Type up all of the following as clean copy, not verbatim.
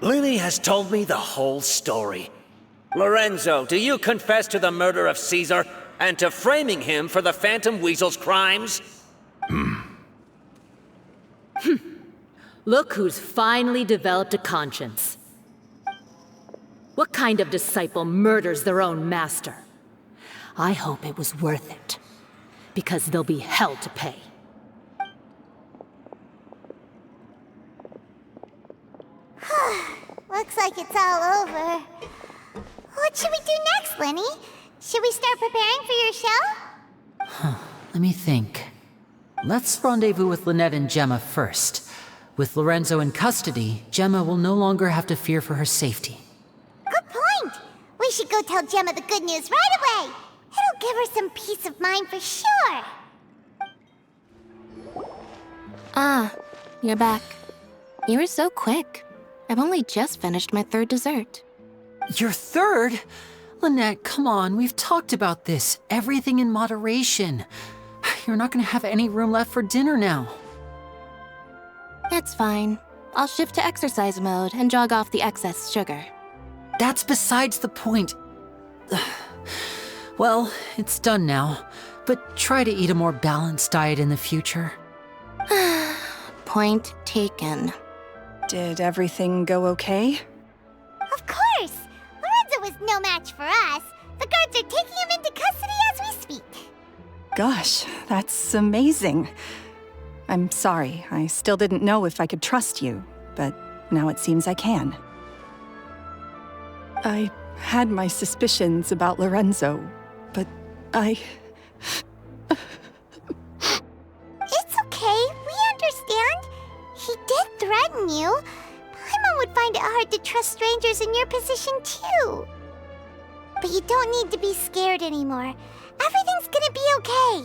Lyney has told me the whole story. Lorenzo, do you confess to the murder of Caesar and to framing him for the Phantom Weasel's crimes? Look who's finally developed a conscience. What kind of disciple murders their own master? I hope it was worth it, because there'll be hell to pay. Looks like it's all over. What should we do next, Lyney? Should we start preparing for your show? Let me think. Let's rendezvous with Lynette and Gemma first. With Lorenzo in custody, Gemma will no longer have to fear for her safety. Good point. We should go tell Gemma the good news right away. It'll give her some peace of mind for sure. Ah, you're back. You were so quick. I've only just finished my third dessert. Your third? Lynette, come on, we've talked about this. Everything in moderation. You're not gonna have any room left for dinner now. It's fine. I'll shift to exercise mode and jog off the excess sugar. That's besides the point. Well, it's done now, but try to eat a more balanced diet in the future. Point taken. Did everything go okay? Of course! Lorenzo was no match for us. The guards are taking him into custody as we speak. Gosh, that's amazing. I'm sorry, I still didn't know if I could trust you, but now it seems I can. I had my suspicions about Lorenzo, but It's okay, we understand. He did threaten you. Paimon would find it hard to trust strangers in your position too. But you don't need to be scared anymore. Everything's gonna be okay.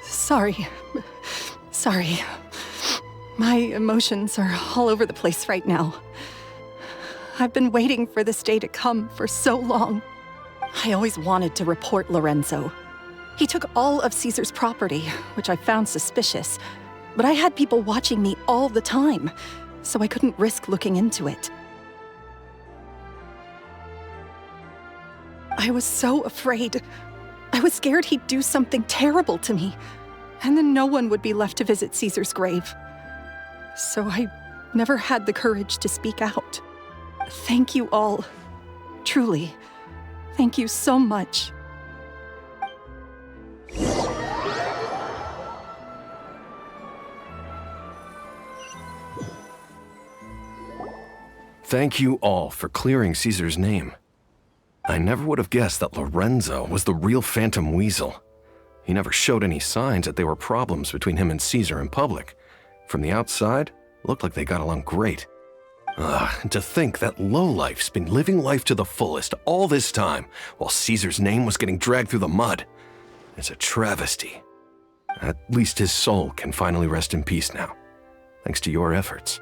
Sorry. My emotions are all over the place right now. I've been waiting for this day to come for so long. I always wanted to report Lorenzo. He took all of Caesar's property, which I found suspicious, but I had people watching me all the time, so I couldn't risk looking into it. I was so afraid. I was scared he'd do something terrible to me, and then no one would be left to visit Caesar's grave. So I never had the courage to speak out. Thank you all. Truly. Thank you so much. Thank you all for clearing Caesar's name. I never would have guessed that Lorenzo was the real Phantom Weasel. He never showed any signs that there were problems between him and Caesar in public. From the outside, it looked like they got along great. And to think that lowlife's been living life to the fullest all this time, while Caesar's name was getting dragged through the mud. It's a travesty. At least his soul can finally rest in peace now, thanks to your efforts.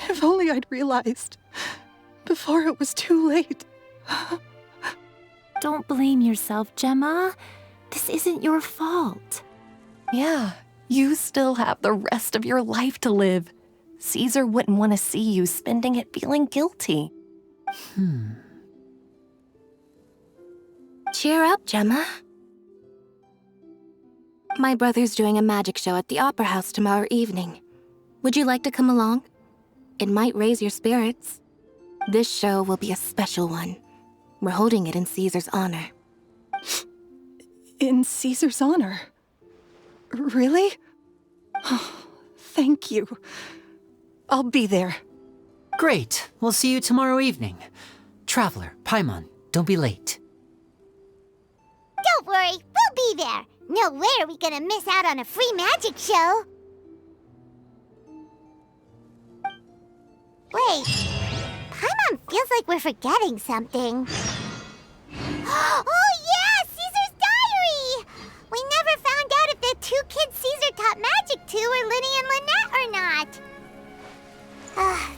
If only I'd realized before it was too late. Don't blame yourself, Gemma. This isn't your fault. Yeah, you still have the rest of your life to live. Caesar wouldn't want to see you spending it feeling guilty. Cheer up, Gemma. My brother's doing a magic show at the Opera House tomorrow evening. Would you like to come along? It might raise your spirits. This show will be a special one. We're holding it in Caesar's honor. In Caesar's honor? Really? Oh, thank you. I'll be there. Great. We'll see you tomorrow evening. Traveler, Paimon, don't be late. Don't worry, we'll be there. No way are we gonna miss out on a free magic show. Wait, Paimon feels like we're forgetting something. Oh yeah, Caesar's diary! We never found out if the two kids Caesar taught magic to were Lyney and Lynette or not.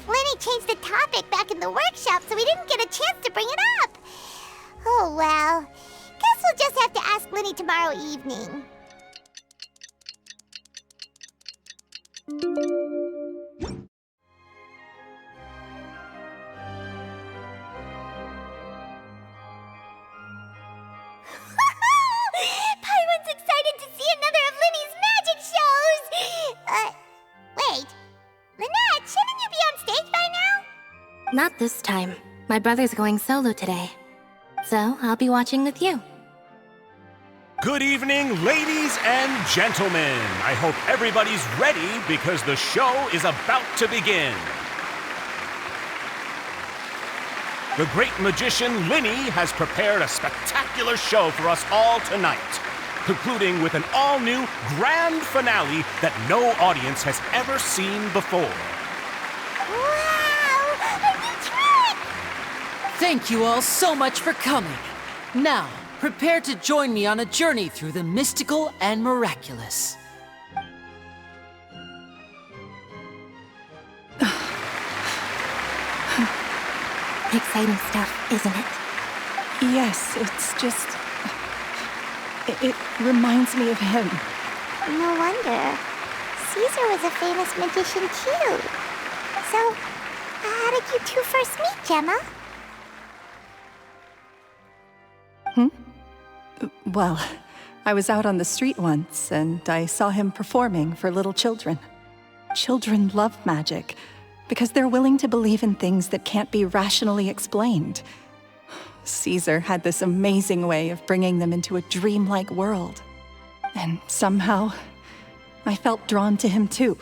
Lyney changed the topic back in the workshop, so we didn't get a chance to bring it up. Oh well. Guess we'll just have to ask Lyney tomorrow evening. Paimon's excited to see another of Lyney's magic shows! Wait. Lynette, shouldn't you be on stage by now? Not this time. My brother's going solo today. So I'll be watching with you. Good evening, ladies and gentlemen. I hope everybody's ready because the show is about to begin. The great magician Lyney has prepared a spectacular show for us all tonight, concluding with an all-new grand finale that no audience has ever seen before. Wow! A new trick! Thank you all so much for coming. Now, prepare to join me on a journey through the mystical and miraculous. Exciting stuff, isn't it? Yes, it's just... It reminds me of him. No wonder. Caesar was a famous magician too. So, how did you two first meet, Gemma? Well, I was out on the street once, and I saw him performing for little children. Children love magic, because they're willing to believe in things that can't be rationally explained. Caesar had this amazing way of bringing them into a dreamlike world. And somehow, I felt drawn to him too.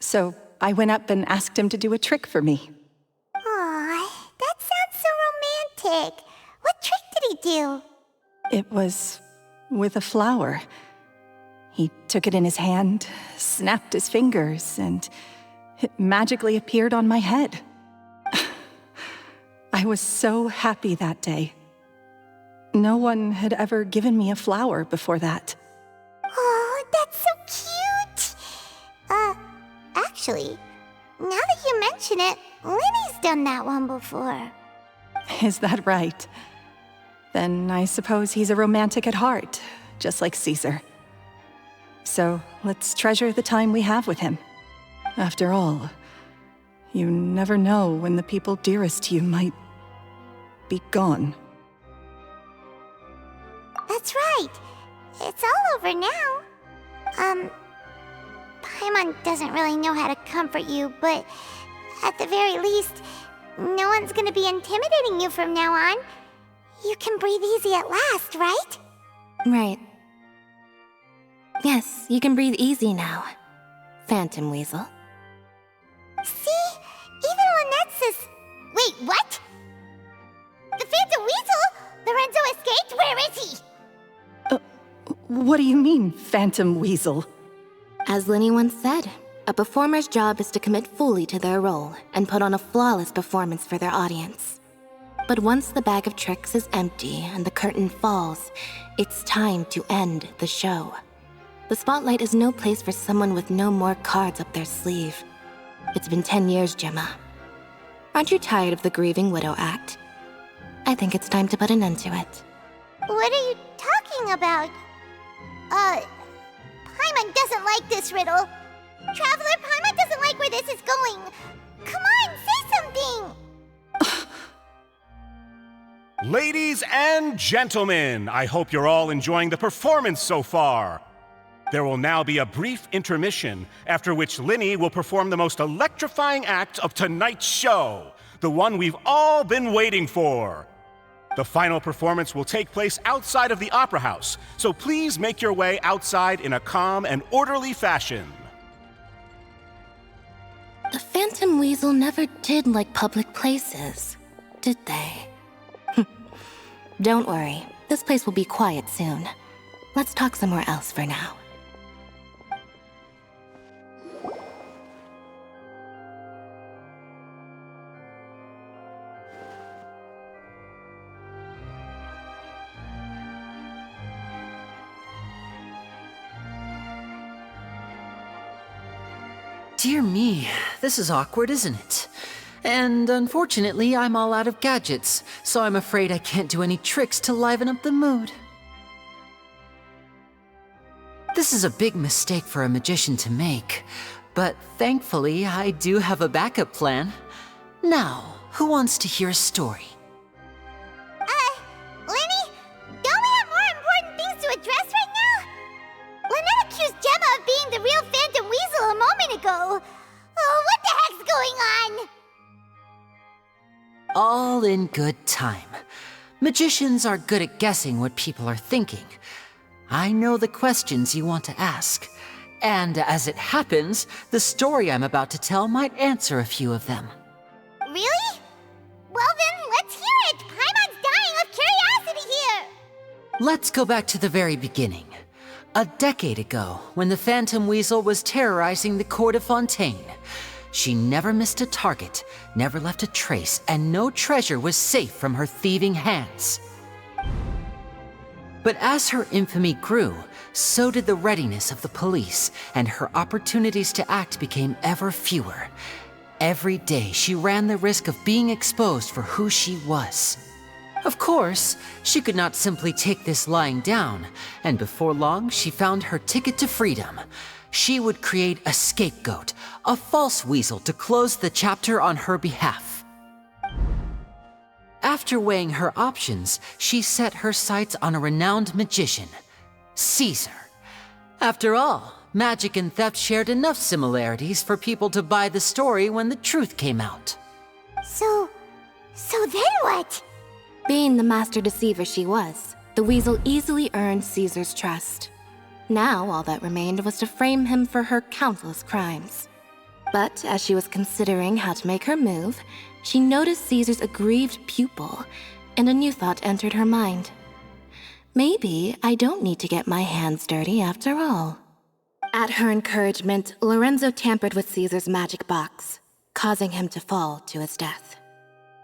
So I went up and asked him to do a trick for me. Aw, that sounds so romantic. What trick did he do? It was with a flower. He took it in his hand, snapped his fingers, and it magically appeared on my head. I was so happy that day. No one had ever given me a flower before that. Oh, that's so cute! Actually, now that you mention it, Lyney's done that one before. Is that right? Then I suppose he's a romantic at heart, just like Caesar. So let's treasure the time we have with him. After all, you never know when the people dearest to you might be gone. That's right. It's all over now. Paimon doesn't really know how to comfort you, but at the very least, no one's gonna be intimidating you from now on. You can breathe easy at last, right? Right. Yes, you can breathe easy now, Phantom Weasel. See? Even Lynette says... Wait, what? The Phantom Weasel? Lorenzo escaped? Where is he? What do you mean, Phantom Weasel? As Lyney once said, a performer's job is to commit fully to their role and put on a flawless performance for their audience. But once the bag of tricks is empty and the curtain falls, it's time to end the show. The spotlight is no place for someone with no more cards up their sleeve. It's been 10 years, Gemma. Aren't you tired of the grieving widow act? I think it's time to put an end to it. What are you talking about? Paimon doesn't like this riddle. Traveler, Paimon doesn't like where this is going. Come on, say something! Ladies and gentlemen, I hope you're all enjoying the performance so far. There will now be a brief intermission, after which Lyney will perform the most electrifying act of tonight's show, the one we've all been waiting for. The final performance will take place outside of the Opera House, so please make your way outside in a calm and orderly fashion. The Phantom Weasel never did like public places, did they? Don't worry, this place will be quiet soon. Let's talk somewhere else for now. Dear me, this is awkward, isn't it? And unfortunately, I'm all out of gadgets, so I'm afraid I can't do any tricks to liven up the mood. This is a big mistake for a magician to make, but thankfully, I do have a backup plan. Now, who wants to hear a story? Lyney, don't we have more important things to address right now? Lynette accused Gemma of being the real Phantom Weasel a moment ago. Oh, what the heck's going on? All in good time. Magicians are good at guessing what people are thinking. I know the questions you want to ask. And as it happens, the story I'm about to tell might answer a few of them. Really? Well then, let's hear it! Paimon's dying of curiosity here! Let's go back to the very beginning. A decade ago, when the Phantom Weasel was terrorizing the court of Fontaine. She never missed a target, never left a trace, and no treasure was safe from her thieving hands. But as her infamy grew, so did the readiness of the police, and her opportunities to act became ever fewer. Every day, she ran the risk of being exposed for who she was. Of course, she could not simply take this lying down, and before long, she found her ticket to freedom. She would create a scapegoat, a false weasel to close the chapter on her behalf. After weighing her options, she set her sights on a renowned magician, Caesar. After all, magic and theft shared enough similarities for people to buy the story when the truth came out. So then what? Being the master deceiver she was, the weasel easily earned Caesar's trust. Now all that remained was to frame him for her countless crimes. But as she was considering how to make her move, she noticed Caesar's aggrieved pupil, and a new thought entered her mind. Maybe I don't need to get my hands dirty after all. At her encouragement, Lorenzo tampered with Caesar's magic box, causing him to fall to his death.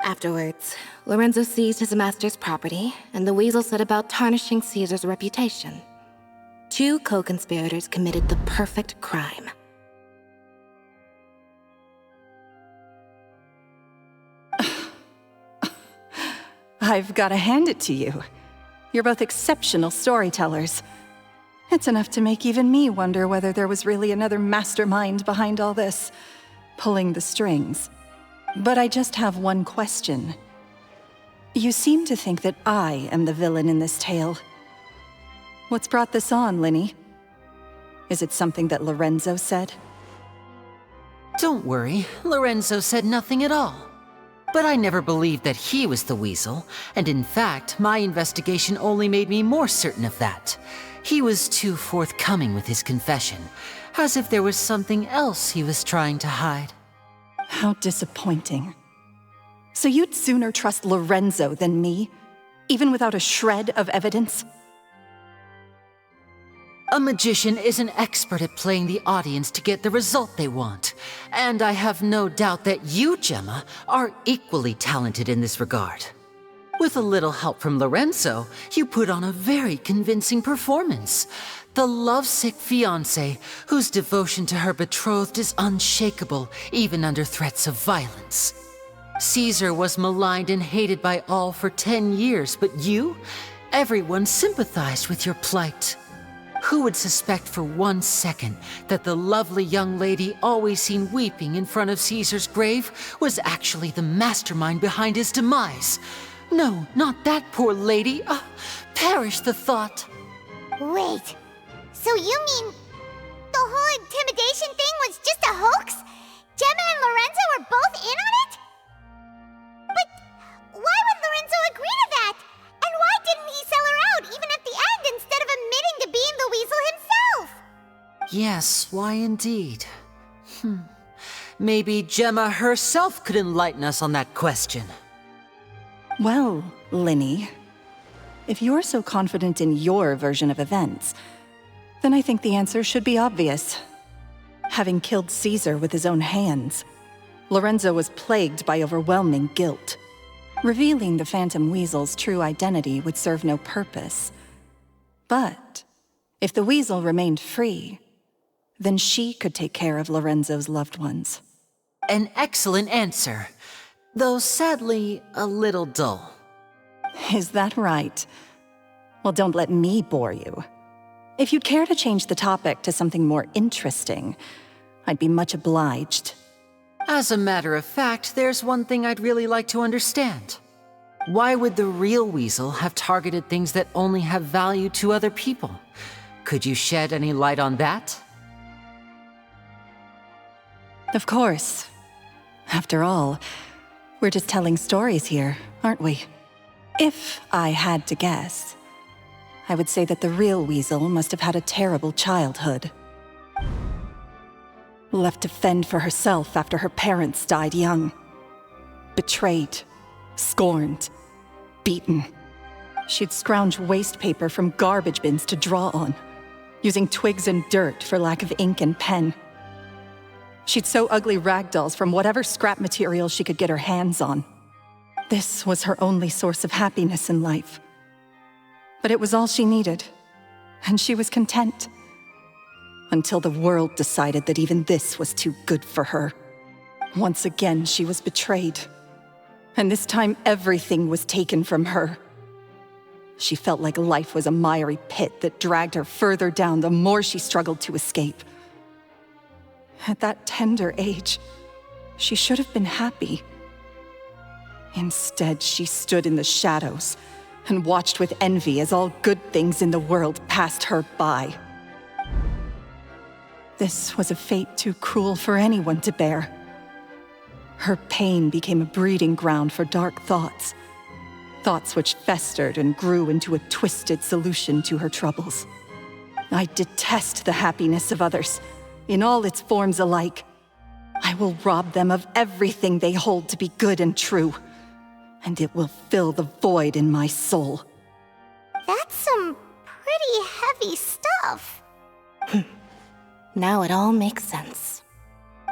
Afterwards, Lorenzo seized his master's property, and the weasel set about tarnishing Caesar's reputation. Two co-conspirators committed the perfect crime. I've got to hand it to you. You're both exceptional storytellers. It's enough to make even me wonder whether there was really another mastermind behind all this, pulling the strings. But I just have one question. You seem to think that I am the villain in this tale. What's brought this on, Lyney? Is it something that Lorenzo said? Don't worry, Lorenzo said nothing at all. But I never believed that he was the weasel, and in fact, my investigation only made me more certain of that. He was too forthcoming with his confession, as if there was something else he was trying to hide. How disappointing. So you'd sooner trust Lorenzo than me, even without a shred of evidence? A magician is an expert at playing the audience to get the result they want, and I have no doubt that you, Gemma, are equally talented in this regard. With a little help from Lorenzo, you put on a very convincing performance. The lovesick fiancé, whose devotion to her betrothed is unshakable, even under threats of violence. Caesar was maligned and hated by all for 10 years, but you? Everyone sympathized with your plight. Who would suspect for 1 second that the lovely young lady always seen weeping in front of Caesar's grave was actually the mastermind behind his demise? No, not that poor lady. Perish the thought. Wait, so you mean the whole intimidation thing was just a hoax? Gemma and Lorenzo were both in on it? But why would Lorenzo agree to that? And why didn't he sell her out even at the end instead of admitting to being the weasel himself? Yes, why indeed? Maybe Gemma herself could enlighten us on that question. Well, Lyney, if you're so confident in your version of events, then I think the answer should be obvious. Having killed Caesar with his own hands, Lorenzo was plagued by overwhelming guilt. Revealing the Phantom Weasel's true identity would serve no purpose. But if the Weasel remained free, then she could take care of Lorenzo's loved ones. An excellent answer. though sadly a little dull. Is that right? Well, don't let me bore you. If you'd care to change the topic to something more interesting, I'd be much obliged. As a matter of fact, there's one thing I'd really like to understand. Why would the real weasel have targeted things that only have value to other people? Could you shed any light on that? Of course. After all, we're just telling stories here, aren't we? If I had to guess, I would say that the real weasel must have had a terrible childhood. Left to fend for herself after her parents died young. Betrayed, scorned, beaten. She'd scrounge waste paper from garbage bins to draw on, using twigs and dirt for lack of ink and pen. She'd sew ugly rag dolls from whatever scrap material she could get her hands on. This was her only source of happiness in life. But it was all she needed, and she was content. Until the world decided that even this was too good for her. Once again, she was betrayed. And this time, everything was taken from her. She felt like life was a miry pit that dragged her further down the more she struggled to escape. At that tender age, she should have been happy. Instead, she stood in the shadows and watched with envy as all good things in the world passed her by. This was a fate too cruel for anyone to bear. Her pain became a breeding ground for dark thoughts. Thoughts which festered and grew into a twisted solution to her troubles. I detest the happiness of others, in all its forms alike. I will rob them of everything they hold to be good and true, and it will fill the void in my soul. That's some pretty heavy stuff. Now it all makes sense.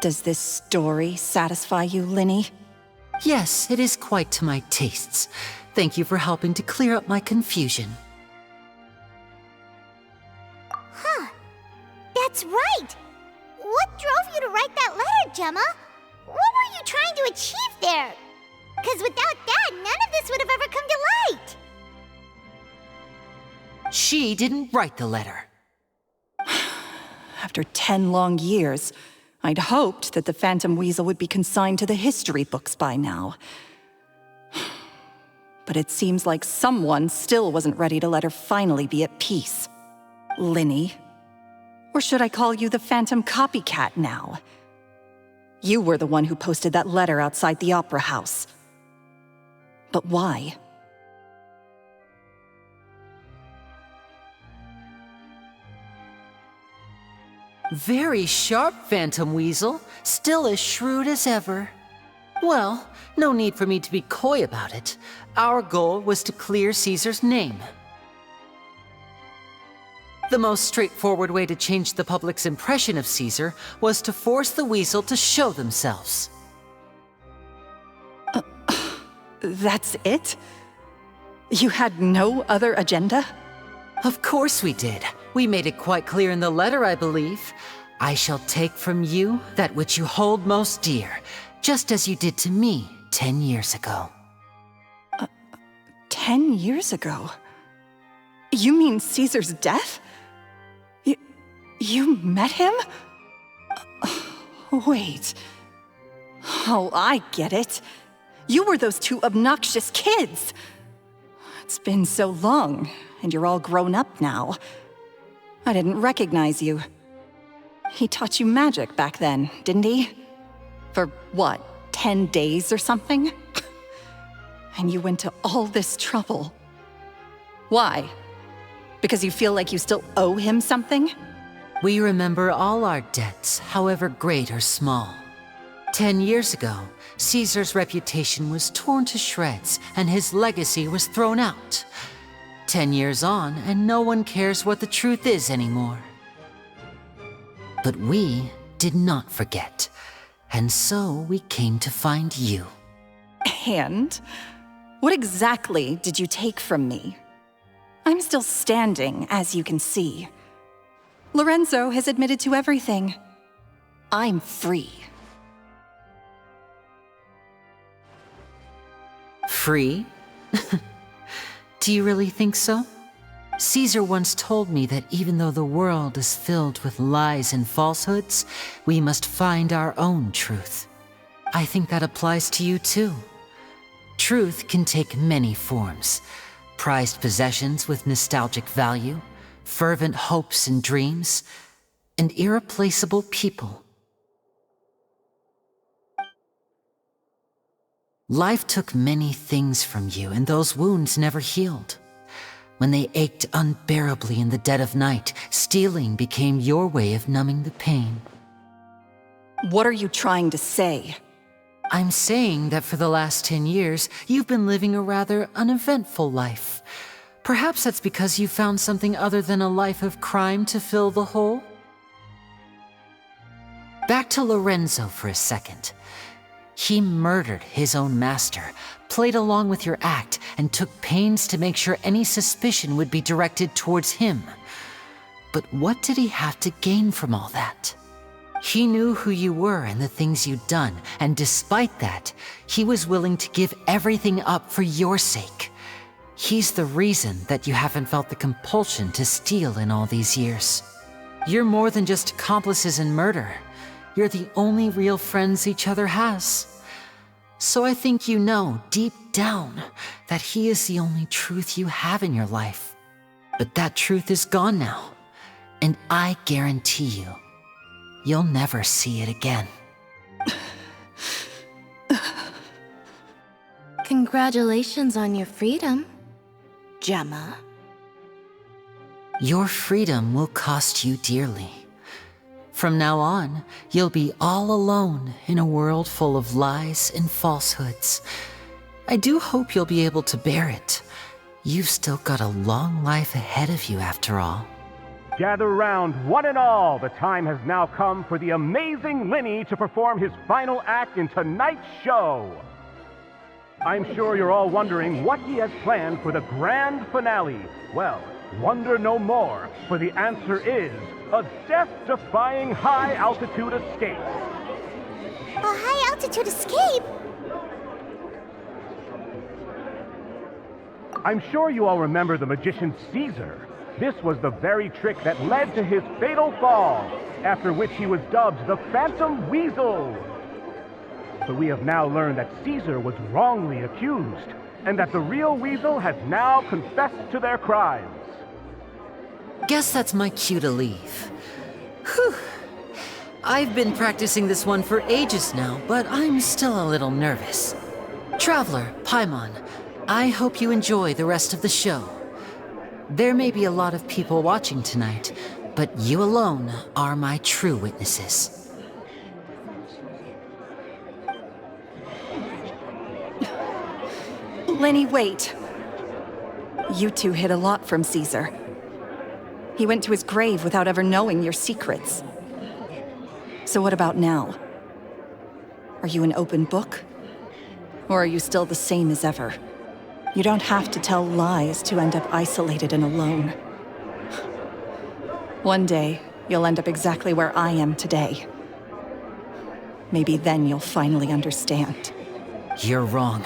Does this story satisfy you, Lyney? Yes, it is quite to my tastes. Thank you for helping to clear up my confusion. Huh. That's right! What drove you to write that letter, Gemma? What were you trying to achieve there? Because without that, none of this would have ever come to light! She didn't write the letter. After 10 long years, I'd hoped that the Phantom Weasel would be consigned to the history books by now. But it seems like someone still wasn't ready to let her finally be at peace. Lyney. Or should I call you the Phantom Copycat now? You were the one who posted that letter outside the Opera House. But why? Very sharp, Phantom Weasel. Still as shrewd as ever. Well, no need for me to be coy about it. Our goal was to clear Caesar's name. The most straightforward way to change the public's impression of Caesar was to force the Weasel to show themselves. That's it? You had no other agenda? Of course we did. We made it quite clear in the letter, I believe. I shall take from you that which you hold most dear, just as you did to me 10 years ago. 10 years ago? You mean Caesar's death? You met him? Wait. Oh, I get it. You were those two obnoxious kids. It's been so long, and you're all grown up now. I didn't recognize you. He taught you magic back then, didn't he? For what, 10 days or something? And you went to all this trouble. Why? Because you feel like you still owe him something? We remember all our debts, however great or small. 10 years ago, Caesar's reputation was torn to shreds, and his legacy was thrown out. 10 years on, and no one cares what the truth is anymore. But we did not forget, and so we came to find you. And? What exactly did you take from me? I'm still standing, as you can see. Lorenzo has admitted to everything. I'm free. Free? Do you really think so? Caesar once told me that even though the world is filled with lies and falsehoods, we must find our own truth. I think that applies to you too. Truth can take many forms. Prized possessions with nostalgic value, fervent hopes and dreams, and irreplaceable people. Life took many things from you, and those wounds never healed. When they ached unbearably in the dead of night, stealing became your way of numbing the pain. What are you trying to say? I'm saying that for the last 10 years, you've been living a rather uneventful life. Perhaps that's because you found something other than a life of crime to fill the hole? Back to Lorenzo for a second. He murdered his own master, played along with your act, and took pains to make sure any suspicion would be directed towards him. But what did he have to gain from all that? He knew who you were and the things you'd done, and despite that, he was willing to give everything up for your sake. He's the reason that you haven't felt the compulsion to steal in all these years. You're more than just accomplices in murder. You're the only real friends each other has. So I think you know, deep down, that he is the only truth you have in your life. But that truth is gone now, and I guarantee you, you'll never see it again. Congratulations on your freedom, Gemma. Your freedom will cost you dearly. From now on, you'll be all alone in a world full of lies and falsehoods. I do hope you'll be able to bear it. You've still got a long life ahead of you after all. Gather round, one and all. The time has now come for the amazing Lyney to perform his final act in tonight's show. I'm sure you're all wondering what he has planned for the grand finale. Well, wonder no more, for the answer is a death-defying high-altitude escape. A high-altitude escape? I'm sure you all remember the magician Caesar. This was the very trick that led to his fatal fall, after which he was dubbed the Phantom Weasel. But we have now learned that Caesar was wrongly accused, and that the real Weasel has now confessed to their crimes. Guess that's my cue to leave. Whew. I've been practicing this one for ages now, but I'm still a little nervous. Traveler, Paimon, I hope you enjoy the rest of the show. There may be a lot of people watching tonight, but you alone are my true witnesses. Lyney, wait. You two hid a lot from Caesar. He went to his grave without ever knowing your secrets. So what about now? Are you an open book? Or are you still the same as ever? You don't have to tell lies to end up isolated and alone. One day, you'll end up exactly where I am today. Maybe then you'll finally understand. You're wrong.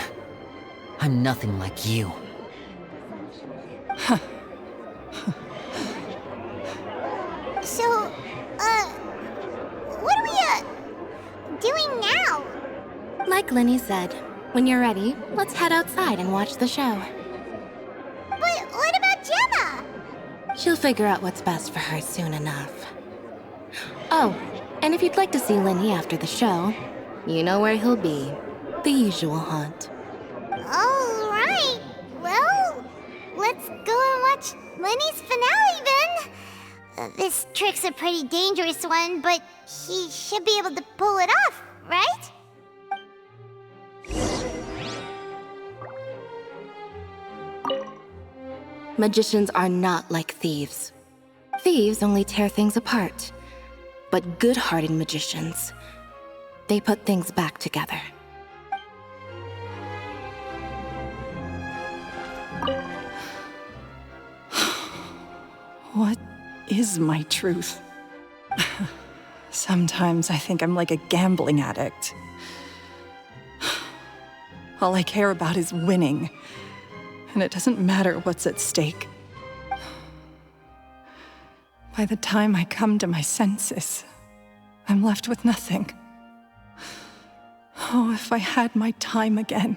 I'm nothing like you. So, what are we, doing now? Like Lyney said, when you're ready, let's head outside and watch the show. But what about Gemma? She'll figure out what's best for her soon enough. Oh, and if you'd like to see Lyney after the show, you know where he'll be. The usual haunt. All right. Well, let's go and watch Lyney's finale then. This trick's a pretty dangerous one, but he should be able to pull it off, right? Magicians are not like thieves. Thieves only tear things apart. But good-hearted magicians, they put things back together. What is my truth? Sometimes I think I'm like a gambling addict. All I care about is winning. And it doesn't matter what's at stake. By the time I come to my senses, I'm left with nothing. Oh, if I had my time again.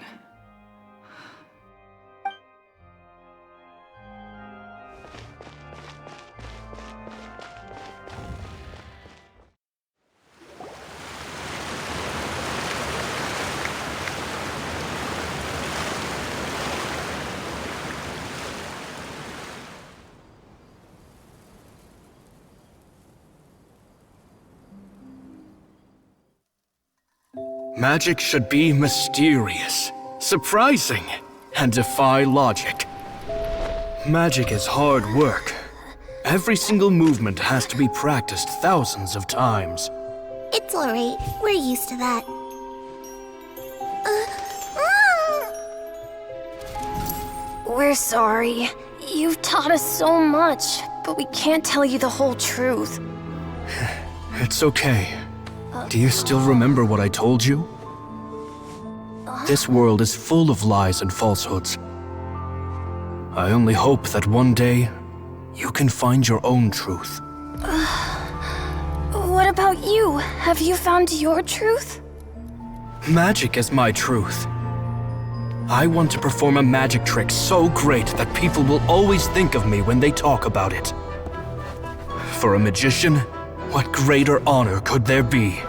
Magic should be mysterious, surprising, and defy logic. Magic is hard work. Every single movement has to be practiced thousands of times. It's alright. We're used to that. We're sorry. You've taught us so much, but we can't tell you the whole truth. It's okay. Do you still remember what I told you? This world is full of lies and falsehoods. I only hope that one day, you can find your own truth. What about you? Have you found your truth? Magic is my truth. I want to perform a magic trick so great that people will always think of me when they talk about it. For a magician, what greater honor could there be?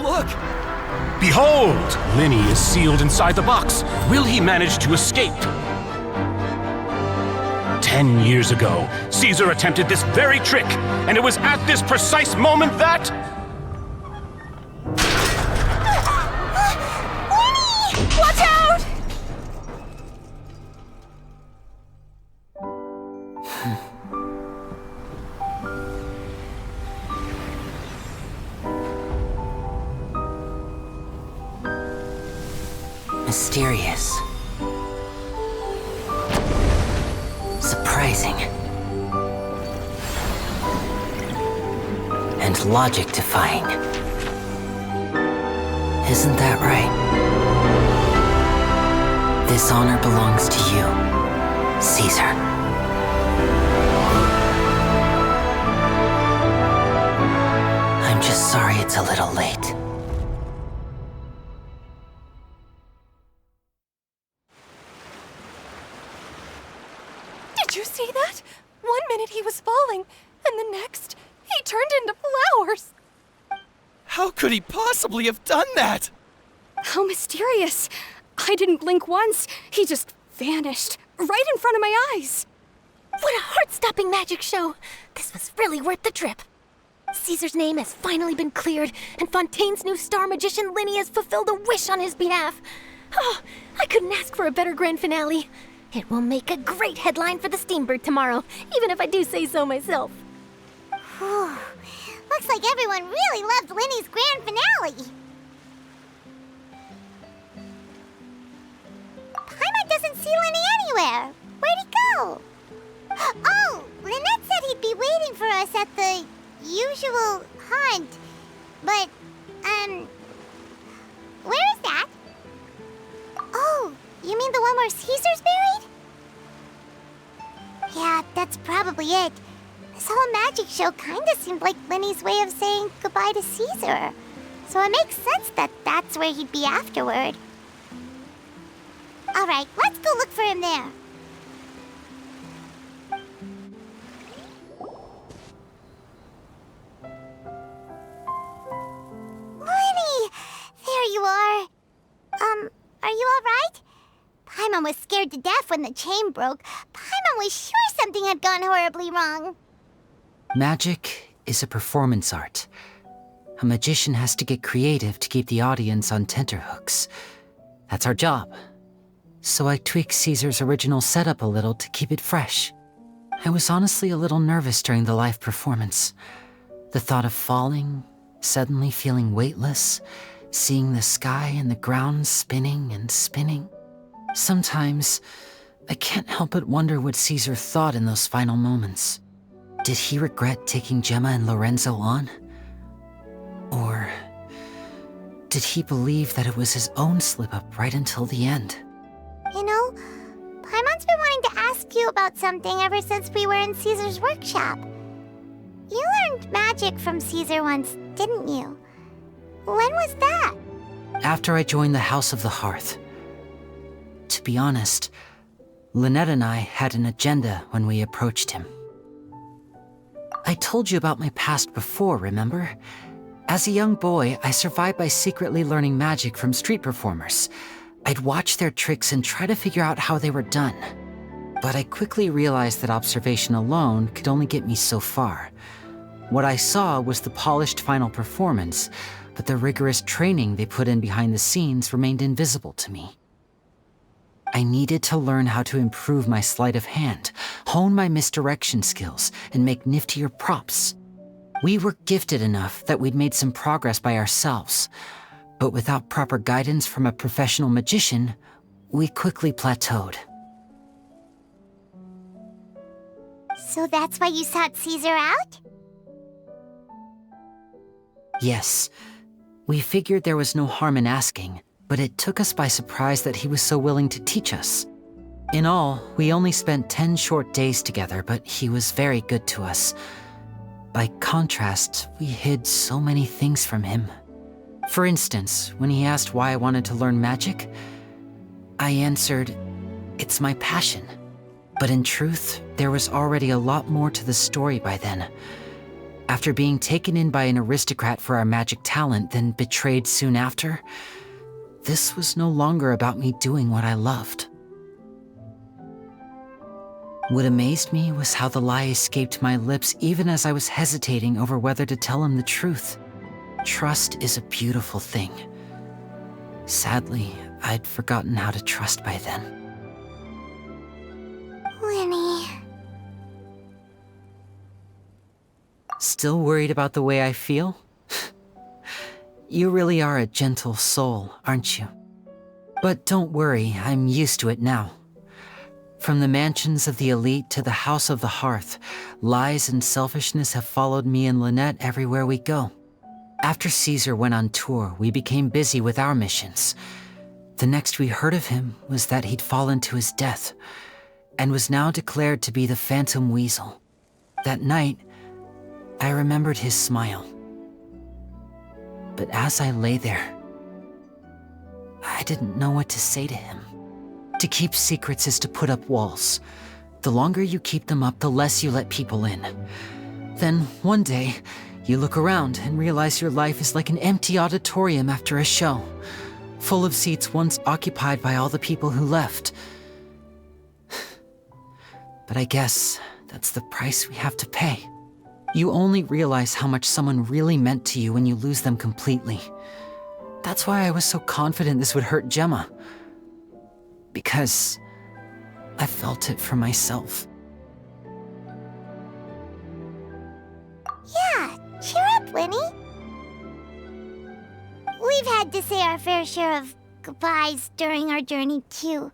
Look! Behold! Lyney is sealed inside the box. Will he manage to escape? 10 years ago, Caesar attempted this very trick, and it was at this precise moment that... Lyney! Watch out! Mysterious. Surprising. And logic-defying. Isn't that right? This honor belongs to you, Caesar. I'm just sorry it's a little late. Did you see that? 1 minute he was falling, and the next, he turned into flowers. How could he possibly have done that? How mysterious. I didn't blink once. He just vanished, right in front of my eyes. What a heart-stopping magic show. This was really worth the trip. Caesar's name has finally been cleared, and Fontaine's new star magician Lyney has fulfilled a wish on his behalf. Oh, I couldn't ask for a better grand finale. It will make a great headline for the Steambird tomorrow, even if I do say so myself. Whew. Looks like everyone really loved Lyney's grand finale. Paimon doesn't see Lyney anywhere. Where'd he go? Oh, Lynette said he'd be waiting for us at the usual haunt. But, where is that? Oh, you mean the one where Caesar's buried? Yeah, that's probably it. This whole magic show kinda seemed like Lyney's way of saying goodbye to Caesar. So it makes sense that that's where he'd be afterward. Alright, let's go look for him there. Lyney! There you are. Are you alright? Paimon was scared to death when the chain broke. Paimon was sure something had gone horribly wrong. Magic is a performance art. A magician has to get creative to keep the audience on tenterhooks. That's our job. So I tweaked Caesar's original setup a little to keep it fresh. I was honestly a little nervous during the live performance. The thought of falling, suddenly feeling weightless, seeing the sky and the ground spinning and spinning. Sometimes, I can't help but wonder what Caesar thought in those final moments. Did he regret taking Gemma and Lorenzo on? Or did he believe that it was his own slip-up right until the end? You know, Paimon's been wanting to ask you about something ever since we were in Caesar's workshop. You learned magic from Caesar once, didn't you? When was that? After I joined the House of the Hearth. To be honest, Lynette and I had an agenda when we approached him. I told you about my past before, remember? As a young boy, I survived by secretly learning magic from street performers. I'd watch their tricks and try to figure out how they were done. But I quickly realized that observation alone could only get me so far. What I saw was the polished final performance, but the rigorous training they put in behind the scenes remained invisible to me. I needed to learn how to improve my sleight of hand, hone my misdirection skills, and make niftier props. We were gifted enough that we'd made some progress by ourselves, but without proper guidance from a professional magician, we quickly plateaued. So that's why you sought Caesar out? Yes. We figured there was no harm in asking, but it took us by surprise that he was so willing to teach us. In all, we only spent 10 short days together, but he was very good to us. By contrast, we hid so many things from him. For instance, when he asked why I wanted to learn magic, I answered, "It's my passion." But in truth, there was already a lot more to the story by then. After being taken in by an aristocrat for our magic talent, then betrayed soon after, this was no longer about me doing what I loved. What amazed me was how the lie escaped my lips even as I was hesitating over whether to tell him the truth. Trust is a beautiful thing. Sadly, I'd forgotten how to trust by then. Lyney. Still worried about the way I feel? You really are a gentle soul, aren't you? But don't worry, I'm used to it now. From the mansions of the elite to the House of the Hearth, lies and selfishness have followed me and Lynette everywhere we go. After Caesar went on tour, we became busy with our missions. The next we heard of him was that he'd fallen to his death, and was now declared to be the Phantom Weasel. That night, I remembered his smile. But as I lay there, I didn't know what to say to him. To keep secrets is to put up walls. The longer you keep them up, the less you let people in. Then, one day, you look around and realize your life is like an empty auditorium after a show, full of seats once occupied by all the people who left. But I guess that's the price we have to pay. You only realize how much someone really meant to you when you lose them completely. That's why I was so confident this would hurt Gemma. Because I felt it for myself. Yeah, cheer up, Lyney. We've had to say our fair share of goodbyes during our journey, too.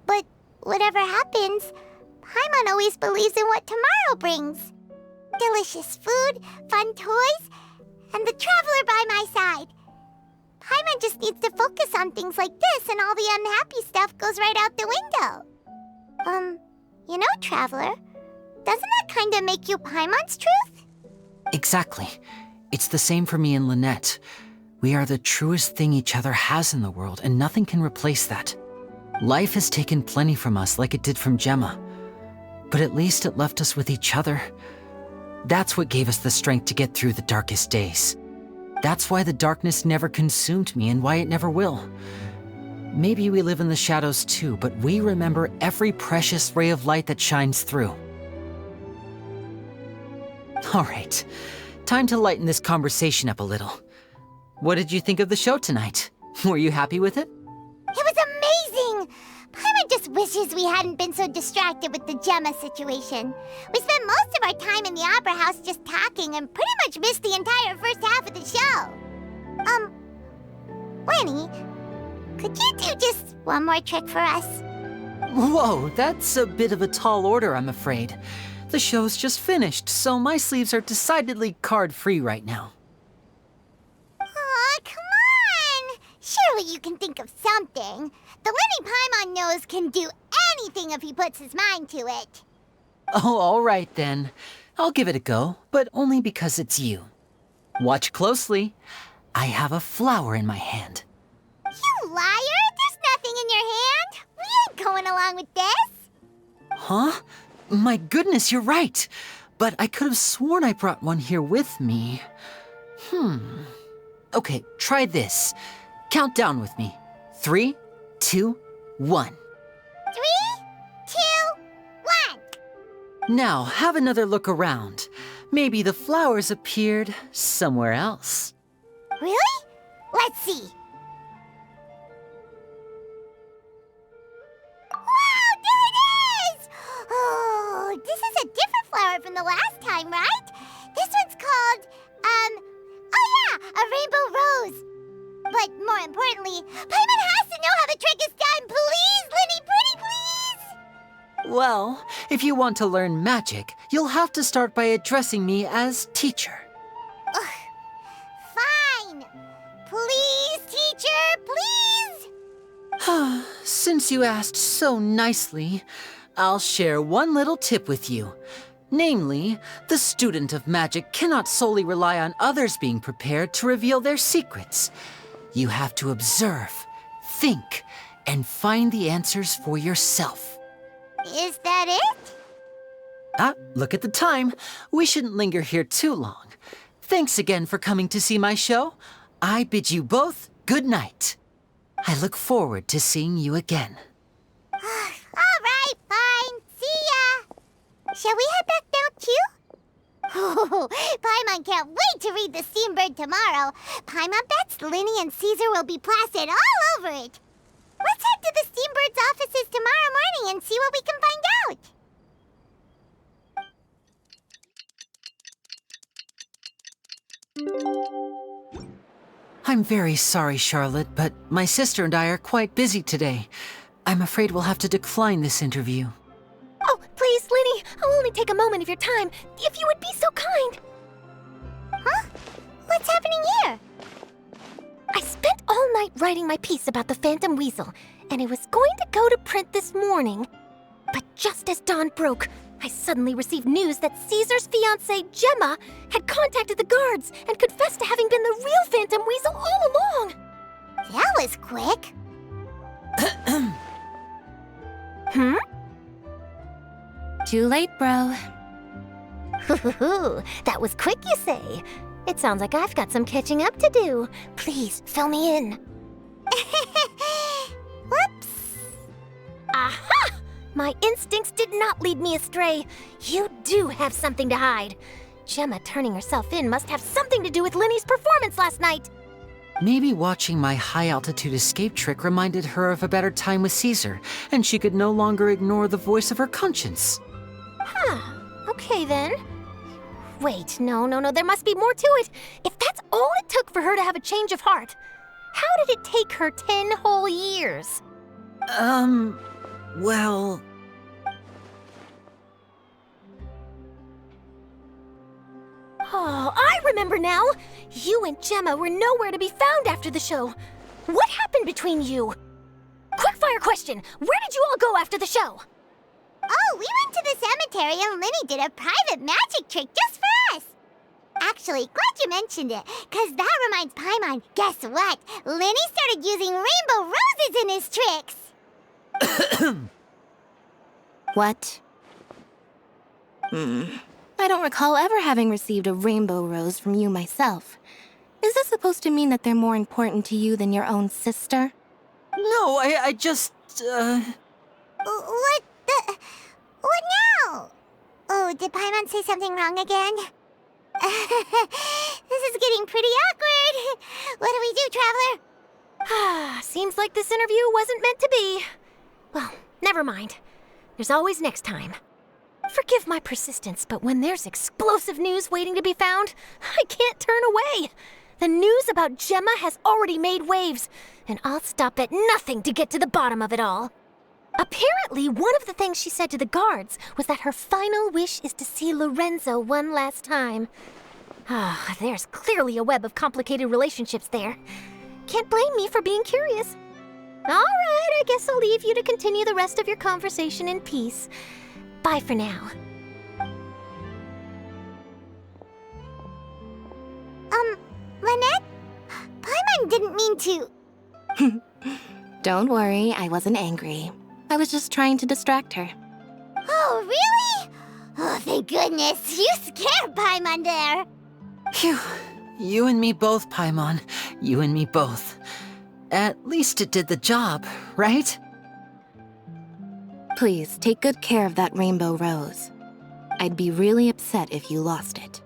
But whatever happens, Paimon always believes in what tomorrow brings. Delicious food, fun toys, and the Traveler by my side. Paimon just needs to focus on things like this, and all the unhappy stuff goes right out the window. You know, Traveler, doesn't that kinda make you Paimon's truth? Exactly. It's the same for me and Lynette. We are the truest thing each other has in the world, and nothing can replace that. Life has taken plenty from us, like it did from Gemma. But at least it left us with each other. That's what gave us the strength to get through the darkest days. That's why the darkness never consumed me and why it never will. Maybe we live in the shadows too, but we remember every precious ray of light that shines through. All right, time to lighten this conversation up a little. What did you think of the show tonight? Were you happy with it? It was amazing! Paimon just wishes we hadn't been so distracted with the Gemma situation. We spent most of our time in the Opera House just talking and pretty much missed the entire first half of the show. Lyney, could you do just one more trick for us? Whoa, that's a bit of a tall order, I'm afraid. The show's just finished, so my sleeves are decidedly card-free right now. Aw, come Surely you can think of something. The Lyney Paimon knows can do anything if he puts his mind to it. Oh, all right then. I'll give it a go, but only because it's you. Watch closely. I have a flower in my hand. You liar! There's nothing in your hand. We ain't going along with this. Huh? My goodness, you're right. But I could have sworn I brought one here with me. Okay, try this. Count down with me. 3, 2, 1. 3, 2, 1. Now, have another look around. Maybe the flowers appeared somewhere else. Really? Let's see. Wow, there it is! Oh, this is a different flower from the last time, right? This one's called, oh yeah, a rainbow rose. But more importantly, Paimon has to know how the trick is done. Please, Lyney, pretty please! Well, if you want to learn magic, you'll have to start by addressing me as teacher. Fine. Please, teacher, please! Since you asked so nicely, I'll share one little tip with you. Namely, the student of magic cannot solely rely on others being prepared to reveal their secrets. You have to observe, think, and find the answers for yourself. Is that it? Look at the time. We shouldn't linger here too long. Thanks again for coming to see my show. I bid you both good night. I look forward to seeing you again. All right, fine. See ya. Shall we head back now, too? Oh, Paimon can't wait to read The Steambird tomorrow. Paimon bets Lyney and Caesar will be plastered all over it. Let's head to the Steambird's offices tomorrow morning and see what we can find out. I'm very sorry, Charlotte, but my sister and I are quite busy today. I'm afraid we'll have to decline this interview. Oh, please, Lyney, I'll only take a moment of your time, if you would be so kind. Huh? What's happening here? I spent all night writing my piece about the Phantom Weasel, and it was going to go to print this morning. But just as dawn broke, I suddenly received news that Caesar's fiancée, Gemma, had contacted the guards and confessed to having been the real Phantom Weasel all along. That was quick. Too late, bro. That was quick, you say? It sounds like I've got some catching up to do. Please, fill me in. Whoops. Aha! My instincts did not lead me astray. You do have something to hide. Gemma turning herself in must have something to do with Lyney's performance last night. Maybe watching my high-altitude escape trick reminded her of a better time with Caesar, and she could no longer ignore the voice of her conscience. Okay then. Wait, no, there must be more to it. If that's all it took for her to have a change of heart, how did it take her 10 whole years? Well... Oh, I remember now! You and Gemma were nowhere to be found after the show. What happened between you? Quickfire question! Where did you all go after the show? Oh, we went to the cemetery and Lyney did a private magic trick just for us. Actually, glad you mentioned it, because that reminds Paimon, guess what? Lyney started using rainbow roses in his tricks. What? I don't recall ever having received a rainbow rose from you myself. Is this supposed to mean that they're more important to you than your own sister? No, I just, What now? Oh, did Paimon say something wrong again? This is getting pretty awkward. What do we do, Traveler? Seems like this interview wasn't meant to be. Well, never mind. There's always next time. Forgive my persistence, but when there's explosive news waiting to be found, I can't turn away. The news about Gemma has already made waves, and I'll stop at nothing to get to the bottom of it all. Apparently, one of the things she said to the guards was that her final wish is to see Lorenzo one last time. There's clearly a web of complicated relationships there. can't blame me for being curious. All right, I guess I'll leave you to continue the rest of your conversation in peace. Bye for now. Lynette? Paimon didn't mean to... Don't worry, I wasn't angry. I was just trying to distract her. Oh, really? Oh, thank goodness. You scared Paimon there. Phew. You and me both, Paimon. You and me both. At least it did the job, right? Please, take good care of that rainbow rose. I'd be really upset if you lost it.